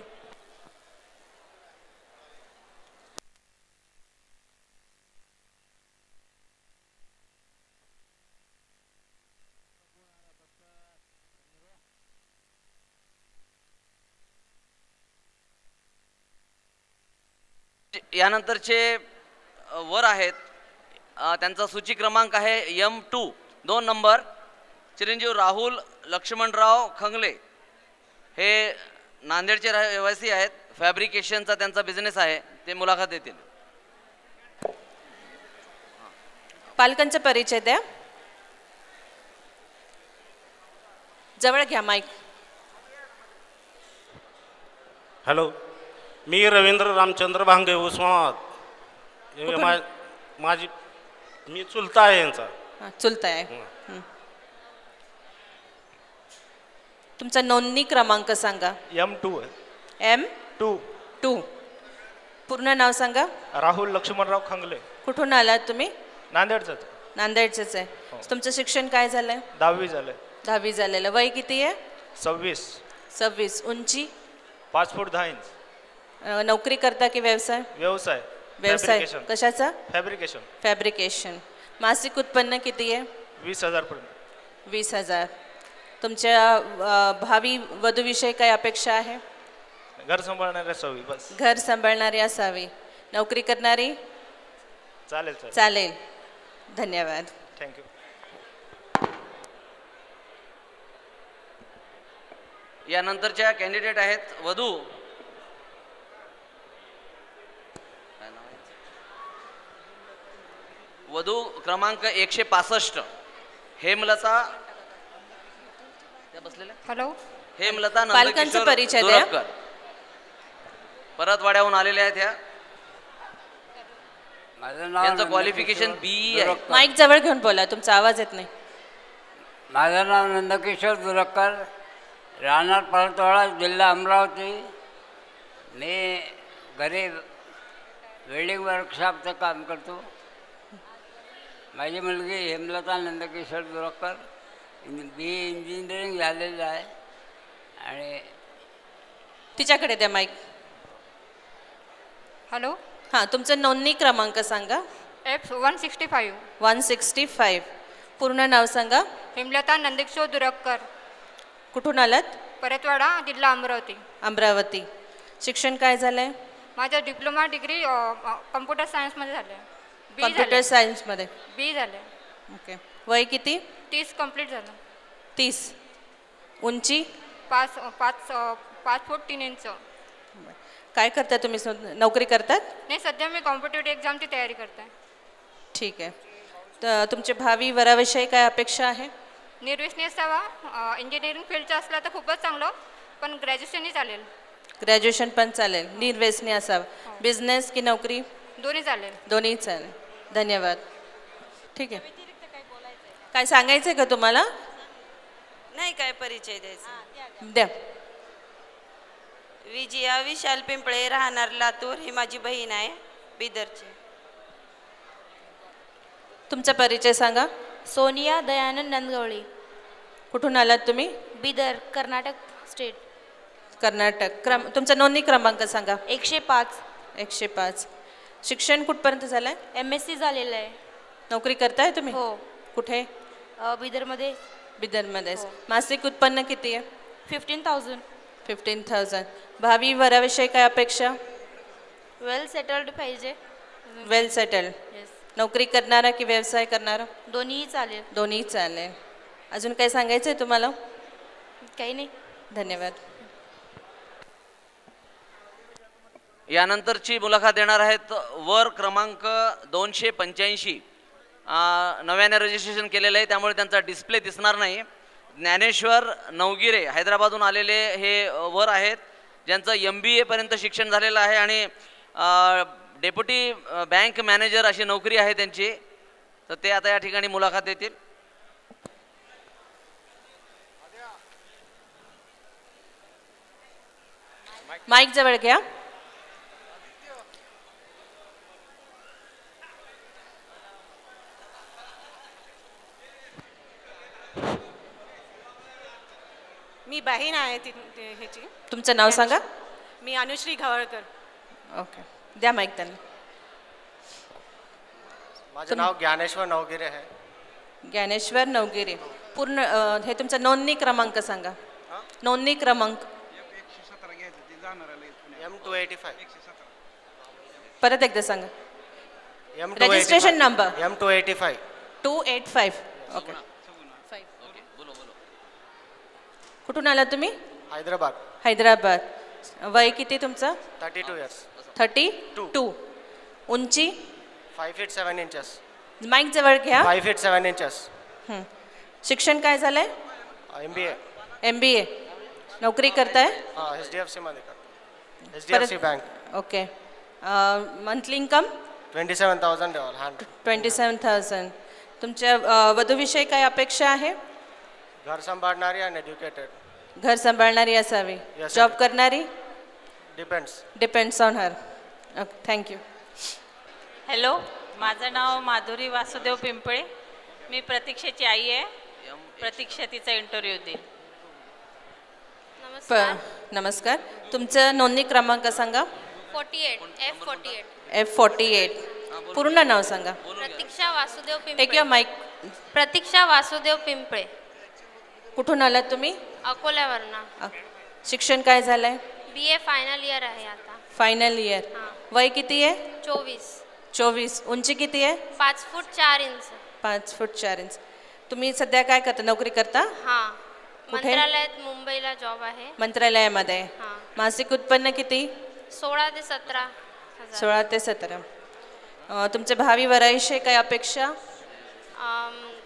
यानंतरचे वर आहेत, त्यांचा सूची क्रमांक आहे M2, 2 नंबर. चिरंजीव राहुल लक्ष्मणराव खंगले. हे नांदेडचे रहिवासी आहेत. फॅब्रिकेशनचा त्यांचा बिझनेस आहे. ते मुलाखत देतील. पालकांचा परिचय द्या. जवळ घ्या माईक. हॅलो, मी रवींद्र रामचंद्र भांगे उस्मानाबाद. मी चुलता आहे यांचा. चुलता आहे. तुमचा नोंदणी क्रमांक सांगा. M2. M2. पूर्ण नाव सांगा. राहुल लक्ष्मणराव खंगले. कुठून आलात तुम्ही? नांदेडचं. नांदेडचंच आहे. तुमचं शिक्षण काय झालंय? 10वी झालंय. 10वी झालेलं. वय किती आहे? 26. उंची? 5 फूट 10 इंच. नोकरी करता की व्यवसाय? व्यवसाय. कशाचा? फॅब्रिकेशन. मासिक उत्पन्न किती आहे? 20,000 पर्यंत. 20,000. तुमच्या भावी वधूविषयी काय अपेक्षा आहे? घर सांभाळणारी असावी बस. घर सांभाळणारी असावी. नोकरी करणारी? चालेल. चालेल. धन्यवाद. थँक्यू. यानंतरच्या कॅन्डिडेट आहेत वधू. वधू क्रमांक 165 हेमलता. त्या बसलेल्या? हॅलो. हेमलता पालकांचा परिचय द्या. परतवाड्याहून आलेल्या आहेत ह्या. यांचं क्वालिफिकेशन BE आहे. माईक जवळ घेऊन बोला, तुमचा आवाज येत नाही. माझं नाव नंदकिशोर दुरक्कर, राहणार परतवाडा, जिल्हा अमरावती. मी घरी वेल्डिंग वर्कशॉपचं काम करतो. माझी मुलगी हेमलता नंदकिशोर दुरक्कर बी इंजिनिअरिंग झालेलं आहे. आणि तिच्याकडे द्या माईक. हॅलो. हां, तुमचं नोंदणी क्रमांक सांगा. F165. 165. पूर्ण नाव सांगा. हेमलता नंदकिशोर दुरक्कर. कुठून आलात? परतवाडा, जिल्हा अमरावती. अमरावती. शिक्षण काय झालंय? माझं डिप्लोमा डिग्री कम्प्युटर सायन्समध्ये झालं आहे. कम्प्युटर सायन्समध्ये. बी झालं. ओके. वय किती? 30 कंप्लीट झालं. 30. उंची? 5 फूट 3 इंच. काय करता तुम्ही? नोकरी करतात? नाही, सध्या मी कॉम्पिटेटिव्ह एक्झामची तयारी करते. ठीक आहे. तर तुमच्या भावी वराविषयी काय अपेक्षा आहे? निर्व्यसनी असावा. इंजिनिअरिंग फील्डचं असलं तर खूपच चांगलं, पण ग्रॅज्युएशनही चालेल. ग्रॅज्युएशन पण चालेल. निर्व्यसनी असावं. बिझनेस की नोकरी? दोन्ही चालेल. दोन्ही चालेल. धन्यवाद. ठीक आहे. काय सांगायचं आहे का तुम्हाला? नाही, काय परिचय द्यायचा? द्या. विजया विशाल पिंपळे, राहणार लातूर. ही माझी बहीण आहे, बिदरची. तुमचा परिचय सांगा. सोनिया दयानंद नंदगवळी. कुठून आलात तुम्ही? बिदर, कर्नाटक स्टेट. कर्नाटक. तुमचा नोंदणी क्रमांक सांगा. 105. 105. शिक्षण कुठपर्यंत झालं आहे? MSc झालेलं आहे. नोकरी करताय तुम्ही? हो. कुठे? बिदरमध्ये. बिदरमध्येच. मासिक उत्पन्न किती आहे? 15,000. 15,000. भावी वराविषयी काय अपेक्षा? वेल सेटल्ड पाहिजे. वेल सेटल्ड. नोकरी करणारा की व्यवसाय करणारा? दोन्हीही चालेल. दोन्ही चालेल. अजून काय सांगायचं आहे तुम्हाला? काही नाही. धन्यवाद. यानंतरची मुलाखत देणार आहेत वर क्रमांक 285. नव्याने रजिस्ट्रेशन केलेलं आहे, त्यामुळे त्यांचा डिस्प्ले दिसणार नाही. ज्ञानेश्वर नवगिरे हैदराबादहून आलेले हे वर आहेत, ज्यांचं MBA पर्यंत शिक्षण झालेलं आहे आणि डेप्युटी बँक मॅनेजर अशी नोकरी आहे त्यांची. तर ते आता या ठिकाणी मुलाखत देतील. माईक जवळ घ्या. मी बहीण आहे ह्याची. तुमचं नाव सांगा. मी अनुश्री घवळकर. ओके, द्या माईक त्यांना. माझं नाव ज्ञानेश्वर नवगिरे आहे. ज्ञानेश्वर नवगिरे. पूर्ण हे तुमचा नोंदणी क्रमांक सांगा. नोंदणी क्रमांक. M285. परत एकदा सांगा. Registration number. M285. 285. ओके. कुठून आला तुम्ही? हैदराबाद. हैदराबाद. वय किती तुमचं? 32 years. 32. उंची? 5 feet 7 inches. माईक जवळ घ्या. 5 feet 7 inches. शिक्षण काय झालंय? MBA. MBA. नोकरी करताय? HDFC मध्ये करतो. HDFC bank. Okay. Monthly income? 27,000. 27,000. तुमच्या वधूविषयी काय अपेक्षा आहे? घर सांभाळणारी आणि एज्युकेटेड. घर सांभाळणारी असावी. जॉब करणारी? Depends on her. Okay, thank you. Hello, माझं नाव माधुरी वासुदेव पिंपळे. मी प्रतीक्षेची आई आहे. प्रतीक्षा तिचा इंटरव्ह्यू देईल. नमस्कार. तुमचं नोंदणी क्रमांक सांगा. 48. F48. पूर्ण नाव सांगा. Pratiksha Vasudev Pimple. Take your mic. Pratiksha Vasudev Pimple. कुठून आलात तुम्ही? अकोल्यावरनं. शिक्षण काय झालंय? BA फायनल इयर आहे आता. Final year. वय किती आहे? 24. उंची किती आहे? 5 फूट 4 इंच. 5 फूट 4 इंच. तुम्ही सध्या काय करता? नोकरी करता? हां. कुठे? मंत्रालयात मुंबईला जॉब आहे. मंत्रालयामध्ये. मासिक उत्पन्न किती? 16 ते 17. 16 ते 17. तुमच्या भावी वराविषयी काय अपेक्षा?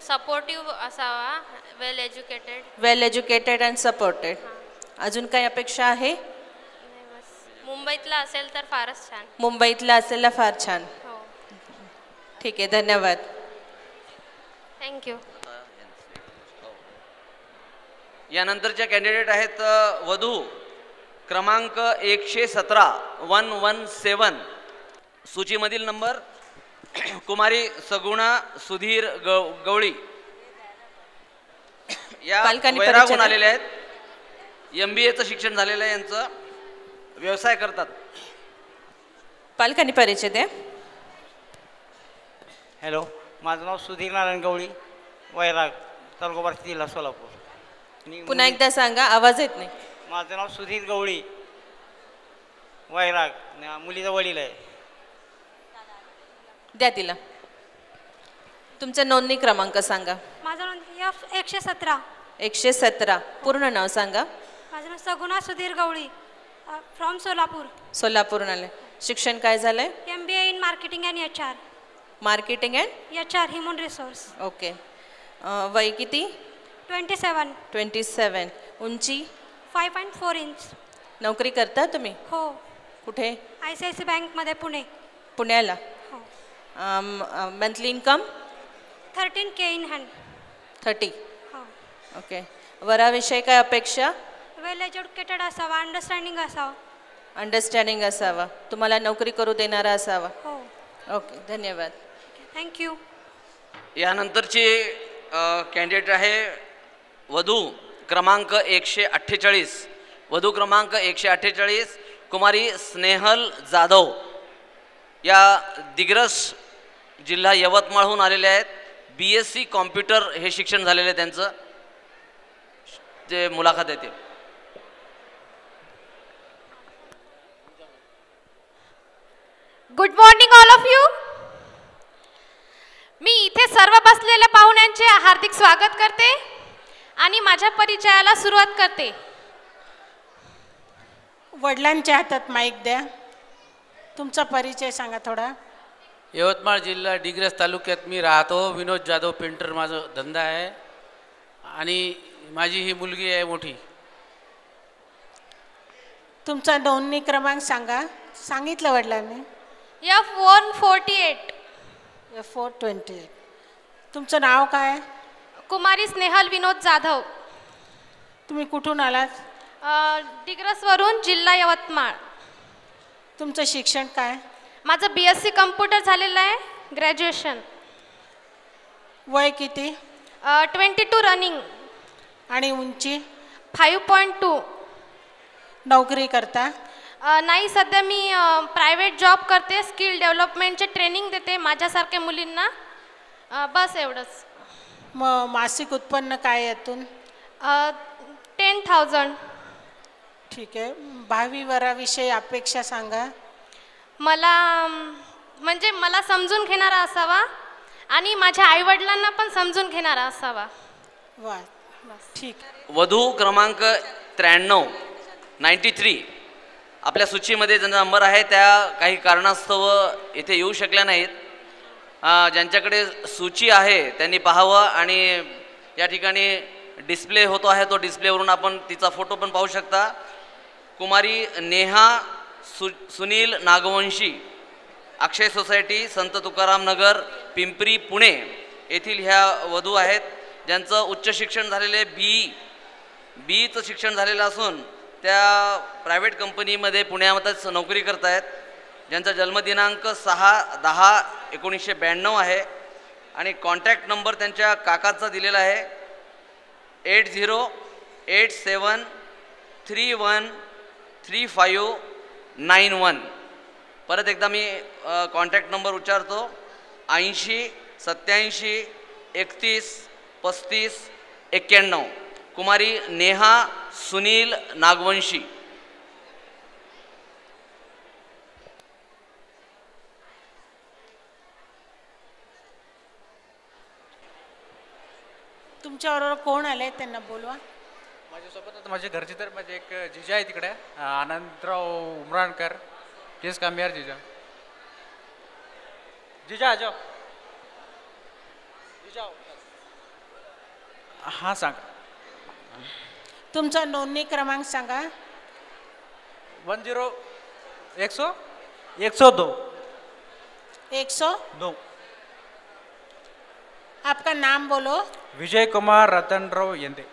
सपोर्टिव्ह असावा. वेल एज्युकेटेड अँड सपोर्टेड. अजून काय अपेक्षा आहे? मुंबईतला असेल तर फारच छान. मुंबईतला असेल तर फार छान. ठीक आहे, धन्यवाद. थँक्यू. यानंतरच्या कॅन्डिडेट आहेत वधू क्रमांक 117 117 सूचीमधील नंबर कुमारी सगुणा सुधीर गवळी या पालकांनी वैरागून परिचय आलेल्या आहेत. MBAचं शिक्षण झालेलं आहे, यांचं व्यवसाय करतात. पालकांनी परिचय द्या. हॅलो, माझं नाव सुधीर नारायण गवळी, वैराग, तालुका बार्शी, जिल्हा सोलापूर. आणि पुन्हा एकदा सांगा, आवाज येत नाही. माझं नाव सुधीर गवळी, वैराग, मुलीचा वडील आहे. द्या तिला. तुमचा नोंदणी क्रमांक सांगा. माझं नाव F117. 117. पूर्ण नाव सांगा. माझं नाव सगुणा सुधीर गवळी, फ्रॉम सोलापूर. सोलापूरहून आले. शिक्षण काय झालंय? MBA in marketing and HR. Marketing and HR, human resource. Okay. वय किती? 27. 27. उंची? 5.4 इंच. नोकरी करता तुम्ही? हो. कुठे? ICICI बँकमध्ये पुणे. पुण्याला. हो. Monthly income? 13K in hand. 30. हो. ओके. वराविषयी काय अपेक्षा? वेल एज्युकेटेड असावा, अंडरस्टँडिंग असावा. अंडरस्टँडिंग असावा, तुम्हाला नोकरी करू देणारा असावा. हो. ओके, धन्यवाद. थँक्यू. यानंतरची कॅन्डिडेट आहे वधू क्रमांक 148. वधू क्रमांक 148 कुमारी स्नेहल जाधव या दिग्रस जिल्हा यवतमाळहून आलेल्या आहेत. BSc कॉम्प्युटर हे शिक्षण झालेलं आहे त्यांचं. जे मुलाखत देतील. Good morning all of you. मी इथे सर्व बसलेल्या पाहुण्यांचे हार्दिक स्वागत करते आणि माझ्या परिचयाला सुरुवात करते. वडिलांच्या हातात माईक द्या. तुमचा परिचय सांगा थोडा. यवतमाळ जिल्हा डिग्रस तालुक्यात मी राहतो. विनोद जाधव पेंटर माझा धंदा आहे आणि माझी ही मुलगी आहे मोठी. तुमचा नोंदणी क्रमांक सांगा. सांगितलं वडिलांनी. F148. F428. तुमचं नाव काय? कुमारी स्नेहल विनोद जाधव. तुम्ही कुठून आलात? डिग्रसवरून, जिल्हा यवतमाळ. तुमचं शिक्षण काय? माझं BSc कम्प्युटर झालेलं आहे, ग्रॅज्युएशन. वय किती? 22 रनिंग. आणि उंची? 5.2. नोकरी करता? नाही, सध्या मी प्रायव्हेट जॉब करते. स्किल डेव्हलपमेंटचे ट्रेनिंग देते माझ्यासारख्या मुलींना. बस एवढंच. मग मासिक उत्पन्न काय यातून? 10,000. ठीक आहे. भावी वराविषयी अपेक्षा सांगा. मला म्हणजे मला समजून घेणारा असावा आणि माझ्या आईवडिलांना पण समजून घेणारा असावा. वा, ठीक. वधू क्रमांक 93 आपल्या सूचीमध्ये ज्यांचा नंबर आहे त्या काही कारणास्तव इथे येऊ शकल्या नाहीत. ज्यांच्याकडे सूची आहे त्यांनी पाहावं आणि या ठिकाणी डिस्प्ले होतो आहे, तो डिस्प्लेवरून आपण तिचा फोटो पण पाहू शकता. कुमारी नेहा सुनील नागवंशी, अक्षय सोसायटी, संत तुकाराम नगर, पिंपरी, पुणे येथील ह्या वधू आहेत. ज्यांचं उच्च शिक्षण झालेले बीचं शिक्षण झालेलं असून त्या प्रायव्हेट कंपनीमध्ये पुण्यामध्येच नोकरी करत आहेत. ज्यांचा जन्मदिनांक 6/10/1992 आहे आणि कॉन्टॅक्ट नंबर त्यांच्या काकाचा दिलेला आहे 8087313591. परत एकदा मी कॉन्टॅक्ट नंबर उच्चारतो 80 87 31 35 91. कुमारी नेहा सुनील नागवंशी. तुमच्याबरोबर कोण आले त्यांना बोलवा. माझ्यासोबत आता माझे घरचे तर माझे एक जिजा आहे तिकडे, आनंदराव उमराणकर. प्लीज कम यार जिजा. जिजा जाओ. जिजा. हां सांगा. तुमचा नोंदणी क्रमांक सांगा. 102. 102. आपका नाम बोलो. विजय कुमार रतनराव येंदे.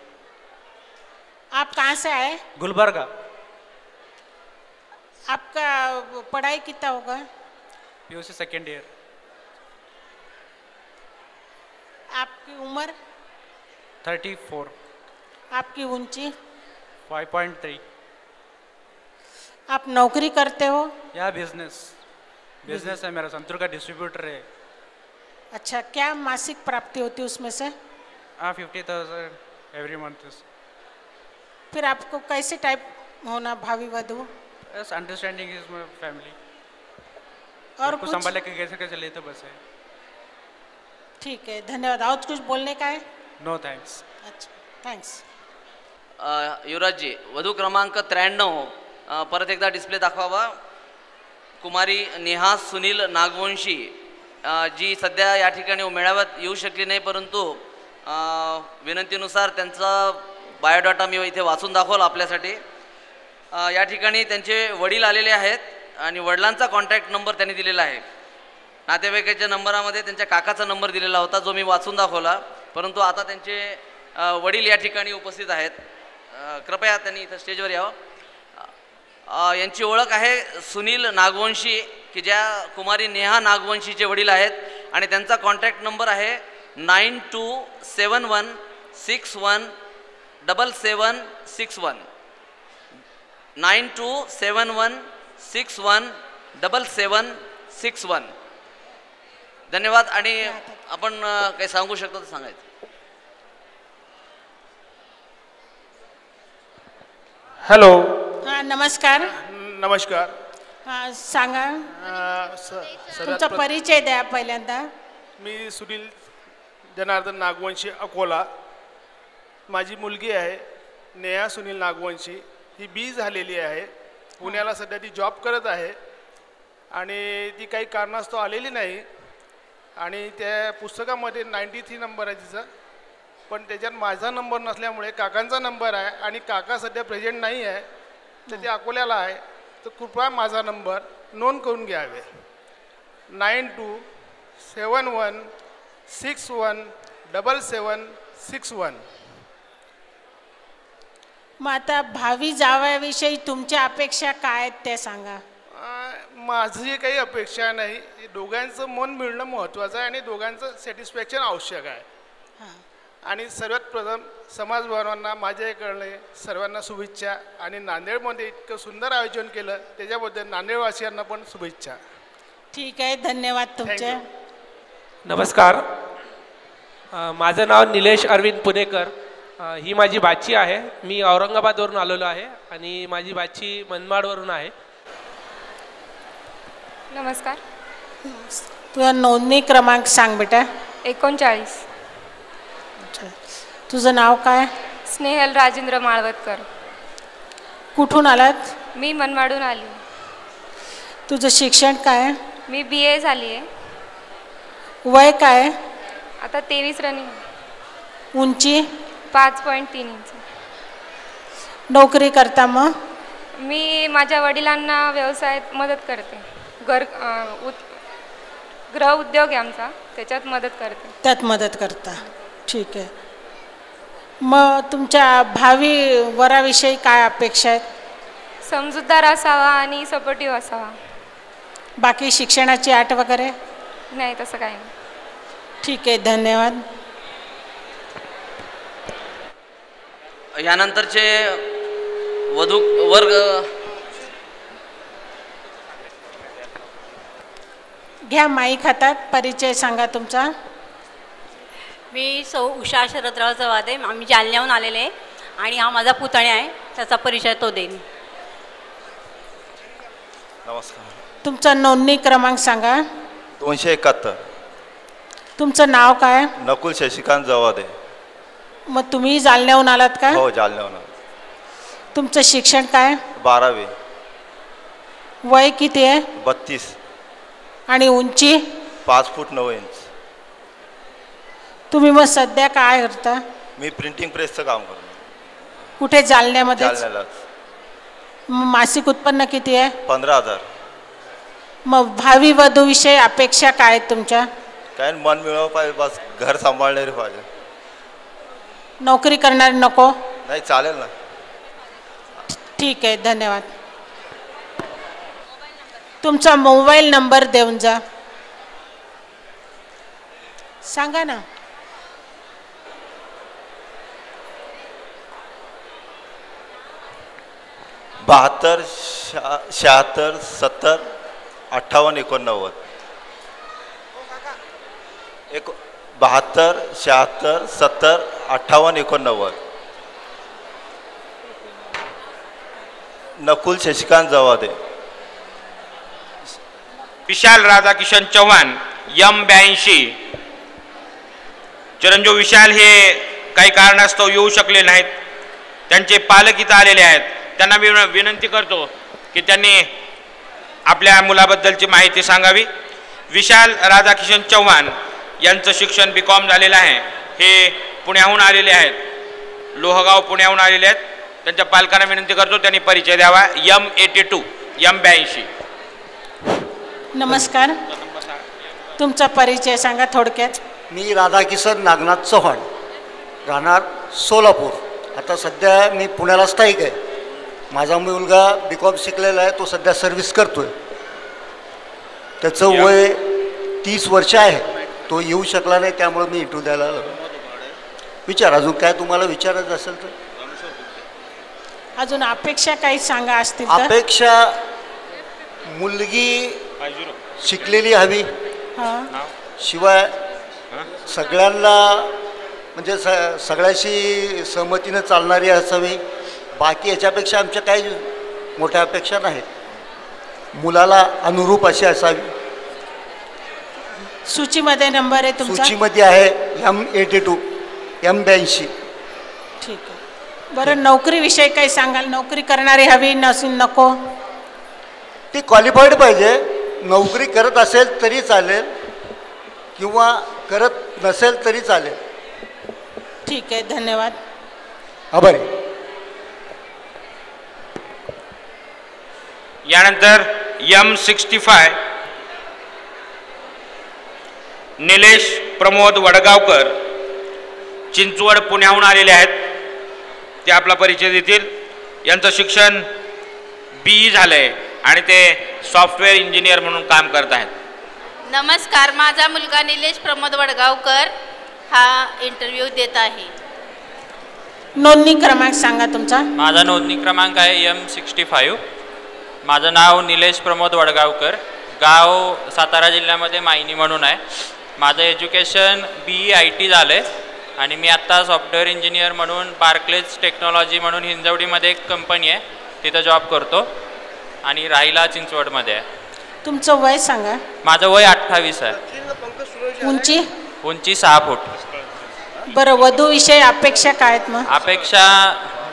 आप कहाँ से आए? गुलबर्गा। आपका पढ़ाई कितना होगा? PUC second year. आपकी उम्र? 34। आपकी ऊंची? 5.3। आप नौकरी करते हो? या बिजनेस है मेरा, संतूर का डिस्ट्रीब्यूटर है। अच्छा, क्या मासिक प्राप्ति होती है उसमें से? 50,000 एवरी मंथ। फिर आपको कैसे टाइप होना भावी वधु? बस अंडरस्टैंडिंग इज माय फैमिली। और कुछ कुछ? संभाल के कैसे कैसे लेते बस है। ठीक है, धन्यवाद। और कुछ बोलने का है? No thanks. अच्छा, थँक्स। युवराजजी, वधू क्रमांक 93 परत एकदा डिस्प्ले दाखवावा। कुमारी नेहा सुनील नागवंशी, जी सध्या या ठिकाणी मेळाव्यात येऊ शकली नाही, परंतु विनंतीनुसार त्यांचा बायोडाटा मी इथे वाचून दाखवला आपल्यासाठी। या ठिकाणी त्यांचे वडील आलेले आहेत आणि वडिलांचा कॉन्टॅक्ट नंबर त्यांनी दिलेला आहे। नातेवाईकाच्या नंबरामध्ये त्यांच्या काकाचा नंबर दिलेला होता, जो मी वाचून दाखवला, परंतु आता त्यांचे वडील या ठिकाणी उपस्थित आहेत। कृपया त्यांनी इथं स्टेजवर यावं। यांची ओळख आहे सुनील नागवंशी, की ज्या कुमारी नेहा नागवंशीचे वडील आहेत, आणि त्यांचा कॉन्टॅक्ट नंबर आहे 9271617761 9271617761। धन्यवाद। आणि आपण काही सांगू शकतो तर सांगायचं। हॅलो। हां, नमस्कार। नमस्कार। हां, सांगा। सर्वात तुमचा परिचय द्या पहिल्यांदा। मी सुनील जनार्दन नागवंशी, अकोला। माझी मुलगी आहे नेहा सुनील नागवंशी, ही बी झालेली आहे, पुण्याला सध्या ती जॉब करत आहे आणि ती काही कारणास्तव आलेली नाही, आणि त्या पुस्तकामध्ये 93 नंबर आहे तिचा, पण त्याच्यात माझा नंबर नसल्यामुळे काकांचा नंबर आहे, आणि काका सध्या प्रेझेंट नाही आहे, तर ते अकोल्याला आहे, तर कृपया माझा नंबर नोंद करून घ्यावे। 9271617761। मग आता भावी जावयाविषयी तुमच्या अपेक्षा काय आहेत ते सांगा। माझी काही अपेक्षा नाही, दोघांचं मन मिळणं महत्त्वाचं आहे आणि दोघांचं सॅटिस्फॅक्शन आवश्यक आहे। आणि सर्वात प्रथम समाजबांधवांना माझ्याकडे सर्वांना शुभेच्छा, आणि नांदेडमध्ये इतकं सुंदर आयोजन केलं त्याच्याबद्दल नांदेडवासियांना पण शुभेच्छा। ठीक आहे, धन्यवाद तुमचे। नमस्कार, माझं नाव निलेश अरविंद पुणेकर। ही माझी बाची आहे। मी औरंगाबादवरून आलेलो आहे आणि माझी बाची मनमाडवरून आहे। नमस्कार। तुझा नोंदणी क्रमांक सांग बेटा। 39। तुझं नाव काय? स्नेहल राजेंद्र माळवतकर। कुठून आलात? मी मनमाडून आली। तुझं शिक्षण काय? मी BA झाली आहे। वय काय? आता 23 रनिंग। उंची? 5.3 इंच। नोकरी करता मग? मी माझ्या वडिलांना व्यवसायात मदत करते। गृह उद्योग आहे आमचा, त्याच्यात मदत करते। त्यात मदत करता, ठीक आहे। मग तुमच्या भावी वराविषयी काय अपेक्षा आहेत? समजूतदार असावा आणि सपोर्टिव्ह असावा। बाकी शिक्षणाची अट वगैरे? नाही, तसं काही नाही। ठीक आहे, धन्यवाद। यानंतरचे वधू वर्ग घ्या माईक हातात, परिचय सांगा तुमचा। मी सौ उषा शरदराव जवादे, आम्ही जालन्याहून आलेले आहे, आणि हा माझा पुतण्या आहे, त्याचा परिचय तो देईन। नमस्कार। तुमचा नोंदणी क्रमांक सांगा। 271। तुमचं नाव काय? नकुल शशिकांत जवादे। मग तुम्ही जालन्याहून आलात का? हो, जालन्याहून। तुमचं शिक्षण काय? 12वी। वय किती आहे? 32। आणि उंची? 5 फूट 9 इंच। तुम्ही मग सध्या काय करता? मी प्रिंटिंग प्रेसचं काम करतो। कुठे? जालन्यामध्ये? जालन्यालाच। मासिक उत्पन्न किती आहे? 15,000। मग भावी वधूविषयी अपेक्षा काय आहेत तुमच्या? काय मन मिळावं पाहिजे, बस घर सांभाळणारे पाहिजे। नोकरी करणारी नको? नाही, चालेल ना। ठीक आहे, धन्यवाद. तुमचा मोबाईल नंबर देऊन जा. सांगा ना. 72 76 70 58 89. 72 76 70 58 89. नकुल शशिकांत जवादे. विशाल राधाकिशन चव्हाण M82. चिरंजीव विशाल हे काही कारणास्तव येऊ शकले नाहीत. त्यांचे पालक इथं आलेले आहेत. त्यांना मी विनंती करतो की त्यांनी आपल्या मुलाबद्दलची माहिती सांगावी. विशाल राधाकिशन चव्हाण यांचं शिक्षण BCom झालेलं आहे. हे पुण्याहून आलेले आहेत, लोहगाव पुण्याहून आलेले आहेत. त्यांच्या पालकांना विनंती करतो त्यांनी परिचय द्यावा. M82 M82. नमस्कार, तुमचा परिचय सांगा थोडक्यात. मी राधाकिशन नागनाथ चव्हाण, राहणार सोलापूर. आता सध्या मी पुण्याला स्थायिक आहे. माझा मुलगा BCom शिकलेला आहे, तो सध्या सर्व्हिस करतोय. त्याचं वय 30 वर्ष आहे. तो येऊ शकला नाही, त्यामुळे मी इंटरव्ह्यू द्यायला आलो. विचार, अजून काय तुम्हाला विचारायचं असेल तर. अजून अपेक्षा काही सांगा असतील तर. अपेक्षा, मुलगी शिकलेली हवी, शिवाय सगळ्यांना म्हणजे सगळ्याशी सहमतीनं चालणारी असावी. बाकी याच्यापेक्षा आमच्या काही मोठ्या अपेक्षा नाहीत. मुलाला अनुरूप अशी असावी. सूचीमध्ये नंबर आहे तुमचा? सूचीमध्ये आहे M82 M82. ठीक आहे. बरं, नोकरीविषयी काही सांगाल? नोकरी करणारी हवी नसून नको? ती क्वालिफाईड पाहिजे. नोकरी करत असेल तरी चालेल किंवा करत नसेल तरी चालेल. ठीक आहे, धन्यवाद. आभारी. यानंतर M65 निलेश प्रमोद वडगावकर, चिंचवड पुण्याहून आलेले आहेत. ते आपला परिचय देतील. यांचं शिक्षण BE झालंय आणि ते सॉफ्टवेअर इंजिनियर म्हणून काम करत आहेत. नमस्कार, माझा मुलगा निलेश प्रमोद वडगावकर हा इंटरव्ह्यू देत आहे. नोंदणी क्रमांक सांगा तुमचा? माझा नोंदणी क्रमांक आहे M65. माझं नाव निलेश प्रमोद वडगावकर, गाव सातारा जिल्ह्यामध्ये मायनी म्हणून आहे. माझं एज्युकेशन BE IT झालं आहे आणि मी आत्ता सॉफ्टवेअर इंजिनियर म्हणून बार्कलेज टेक्नॉलॉजी म्हणून हिंजवडीमध्ये एक कंपनी आहे, तिथं जॉब करतो आणि राहिला चिंचवडमध्ये आहे. तुमचं वय सांगा? माझं वय 28 आहे. उंची 6 फूट. बरं, वधूविषयी अपेक्षा काय आहेत मग? अपेक्षा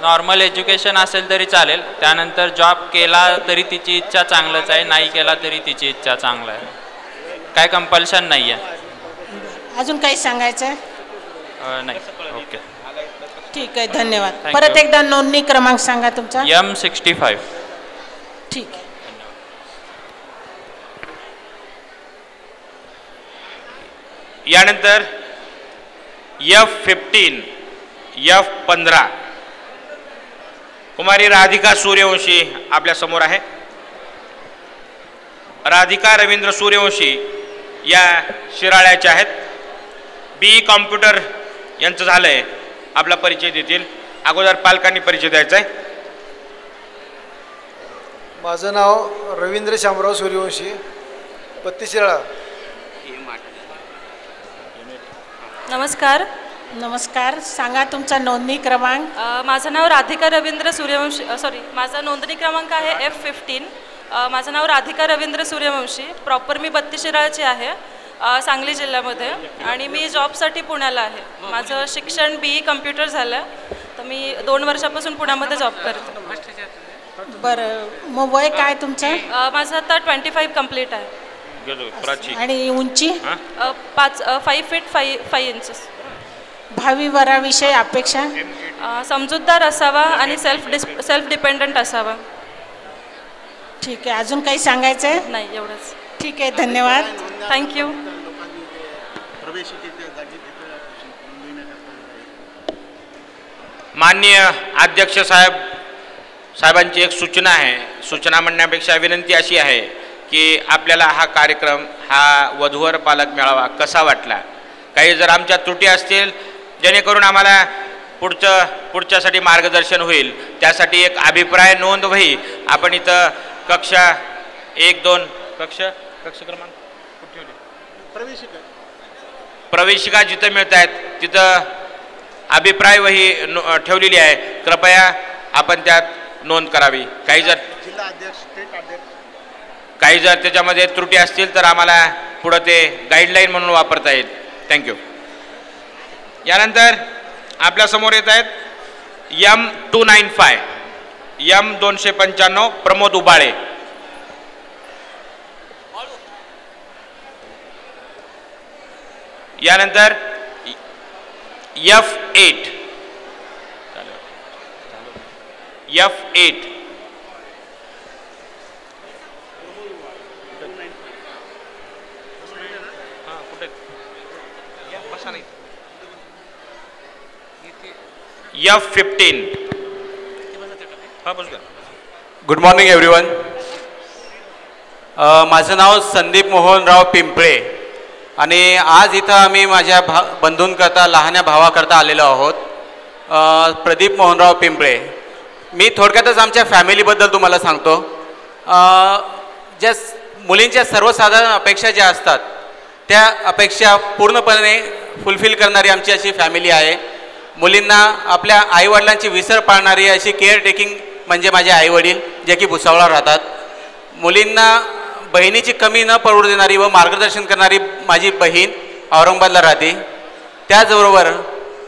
नॉर्मल एज्युकेशन असेल तरी चालेल, त्यानंतर जॉब केला तरी तिची इच्छा चांगलंच आहे, नाही केला तरी तिची इच्छा चांगलं आहे. काय कंपल्शन नाही आहे. अजून काही सांगायचं आहे? नाही. ओके, ठीक आहे, धन्यवाद. परत एकदा नोंदणी क्रमांक सांगा तुमचा? M65. ठीक आहे. यानंतर F15 F15 कुमारी राधिका सूर्यवंशी आपल्या समोर आहे. राधिका रवींद्र सूर्यवंशी या शिराळ्याच्या आहेत. BE कॉम्प्युटर यांचं झालंय. आपला परिचय देतील. अगोदर पालकांनी परिचय द्यायचा आहे. माझं नाव रवींद्र शामराव सूर्यवंशी, पत्ती शिराळा. नमस्कार. नमस्कार, सांगा तुमचा नोंदणी क्रमांक? माझं नाव राधिका रवींद्र सूर्यवंशी, माझा नोंदणी क्रमांक आहे F15. माझं नाव राधिका रवींद्र सूर्यवंशी. प्रॉपर मी बत्ती शिराळची आहे, सांगली जिल्ह्यामध्ये, आणि मी जॉबसाठी पुण्याला आहे. माझं शिक्षण BE कम्प्युटर झालं, तर मी 2 वर्षापासून पुण्यामध्ये जॉब करते. बरं, मग वय काय तुमचं? माझं आता 25 कम्प्लीट आहे. आणि उंची? 5 फीट 5 इंचेस. भावी वराविषयी अपेक्षा? समजूतदार असावा आणि सेल्फ डिपेंडंट असावा. ठीक आहे, अजून काही सांगायचं आहे? नाही, एवढंच. ठीक आहे, धन्यवाद. थँक्यू. माननीय अध्यक्ष साहेब साहेबांची एक सूचना आहे, सूचना म्हणण्यापेक्षा विनंती अशी आहे की आपल्याला हा कार्यक्रम, हा वधूवर पालक मेळावा कसा वाटला, काही जर आमच्या त्रुटी असतील जेणेकरून आम्हाला पुढच्यासाठी मार्गदर्शन होईल, त्यासाठी एक अभिप्राय नोंद वही आपण इथं कक्षा 1-2 कक्ष क्रमांक प्रवेशिका जिथं मिळत आहेत तिथं अभिप्राय वही ठेवलेली आहे, कृपया आपण त्यात नोंद करावी. काही जर त्याच्यामध्ये त्रुटी असतील तर आम्हाला पुढं ते गाईडलाईन म्हणून वापरता येईल. थँक्यू. यानंतर आपल्यासमोर येत आहेत M295 M295 प्रमोद उबाळे. यानंतर F8 F15. Good morning everyone. माझं नाव संदीप मोहनराव पिंपळे आणि आज इथं आम्ही माझ्या बंधूंकरता, लहान्या भावाकरता आलेलो आहोत. प्रदीप मोहनराव पिंपळे. मी थोडक्यातच आमच्या फॅमिलीबद्दल तुम्हाला सांगतो. ज्या मुलींच्या सर्वसाधारण अपेक्षा ज्या असतात त्या अपेक्षा पूर्णपणे फुलफिल करणारी आमची अशी फॅमिली आहे. मुलींना आपल्या आईवडिलांची विसर पाळणारी अशी केअर टेकिंग म्हणजे माझे आईवडील, जे की भुसावळला राहतात. मुलींना बहिणीची कमी न पडू देणारी व मार्गदर्शन करणारी माझी बहीण औरंगाबादला राहते. त्याचबरोबर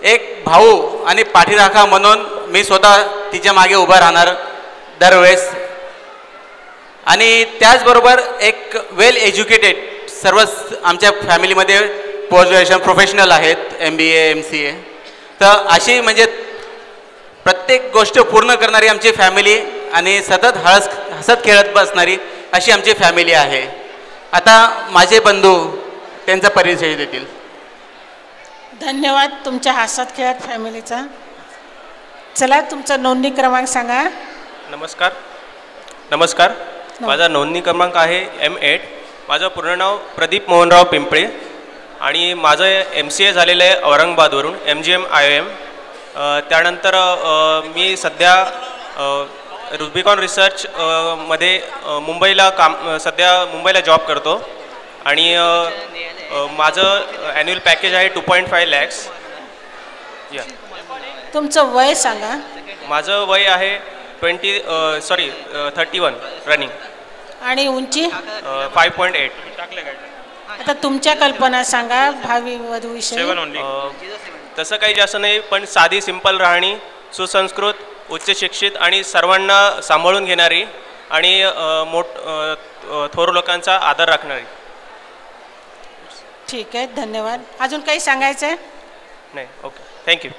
एक भाऊ आणि पाठीराखा म्हणून मी स्वतः तिच्या मागे उभा राहणार दरवेळेस. आणि त्याचबरोबर एक वेल एज्युकेटेड सर्वच आमच्या फॅमिलीमध्ये पोस्ट ग्रॅज्युएशन प्रोफेशनल आहेत, MBA MCA. तर अशी म्हणजे प्रत्येक गोष्ट पूर्ण करणारी आमची फॅमिली आणि सतत हसत खेळत बसणारी अशी आमची फॅमिली आहे. आता माझे बंधू त्यांचा परिचय देतील. धन्यवाद तुमच्या हसत खेळत फॅमिलीचा. चला तुमचा नोंदणी क्रमांक सांगा. नमस्कार. माझा नोंदणी क्रमांक आहे M8. माझं पूर्ण नाव प्रदीप मोहनराव पिंपळे आणि माझं MCA झालेलं आहे औरंगाबादवरून MGM IIM. त्यानंतर मी सध्या रुबिकॉन रिसर्च मध्ये सध्या मुंबईला जॉब करतो आणि माझं ॲन्युअल पॅकेज आहे 2.5 lakhs. तुमचं वय सांगा. माझं वय आहे 31 रनिंग. आणि उंची 5.8. आता तुमच्या कल्पना सांगा भावी वधूविषयी. तसं काही जास्त नाही, पण साधी सिंपल राहणी, सुसंस्कृत, उच्च शिक्षित आणि सर्वांना सांभाळून घेणारी आणि थोर लोकांचा आदर राखणारी. ठीक आहे, धन्यवाद. अजून काही सांगायचं आहे? नाही. Okay, thank you.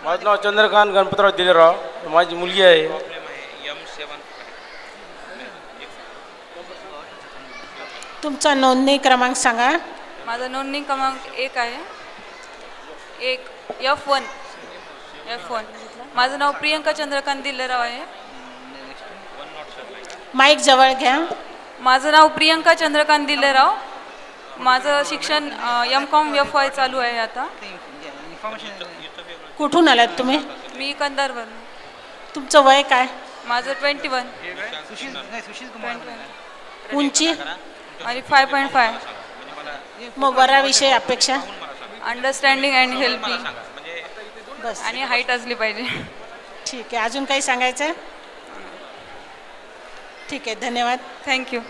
माझं नाव चंद्रकांत गणपतराव दिलेराव. माझी मुलगी आहे. तुमचा नोंदणी क्रमांक सांगा. माझा नोंदणी क्रमांक 1 आहे. F1. माझं नाव प्रियंका चंद्रकांत दिलेराव आहे. माईक जवळ घ्या. माझं नाव प्रियंका चंद्रकांत दिलेराव. माझं शिक्षण M.Com FY चालू आहे आता. कुठून आलात तुम्ही? मी कंधारवरून. तुमचं वय काय? माझं 21. उंची? आणि 5.5. मग वराविषयी अपेक्षा? Understanding and helping. बस. आणि हाईट असली पाहिजे. ठीक आहे. अजून काही सांगायचं आहे? ठीक आहे, धन्यवाद. थँक्यू.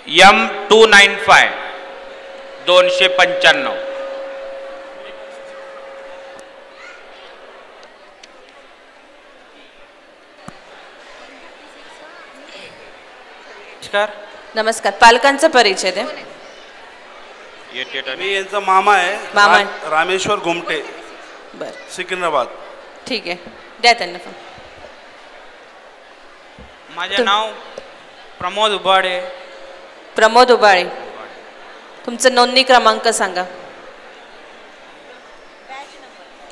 M295 295. नमस्कार. पालकांचा परिचय द्या. मी यांचा मामा आहे. मामा. रामेश्वर घुमटे, बर, सिकंदराबाद. ठीक आहे, द्या त्यांना फोन. माझे नाव प्रमोद उबाळे. प्रमोद उबाळे. तुमचं नोंदणी क्रमांक सांगा.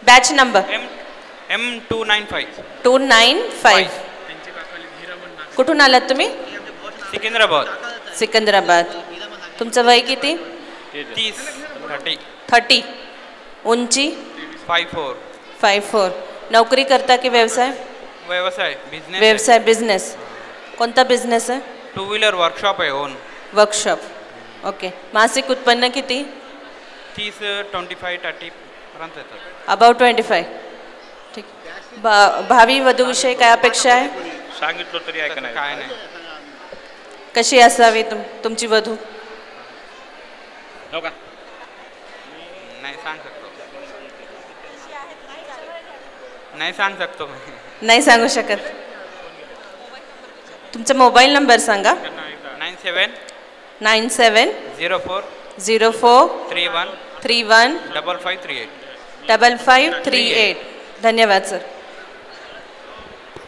Batch number M295. 295. कुठून आलात तुम्ही? सिकंदराबाद. सिकंदराबाद. तुमचं वय किती? 30. उंची? 5'4". 5'4". नोकरी करता की व्यवसाय? व्यवसाय बिझनेस. व्यवसाय बिझनेस. कोणता बिझनेस आहे? 2 व्हीलर वर्कशॉप आहे ओन. वर्कशॉप. ओके. मासिक उत्पन्न किती? 30-25-30 पर्यंत येतात. अबाउट 25. ठीक. भावी वधूविषयी काय अपेक्षा आहे? सांगितलं तरी ऐका नाही. काय नाही. कशी असावी तुमची वधू? हो का? नाही सांग सकतो. नाही सांग सकतो. नाही सांगू शकत. तुमचा मोबाईल नंबर सांगा. 97 04 31 5538. धन्यवाद सर.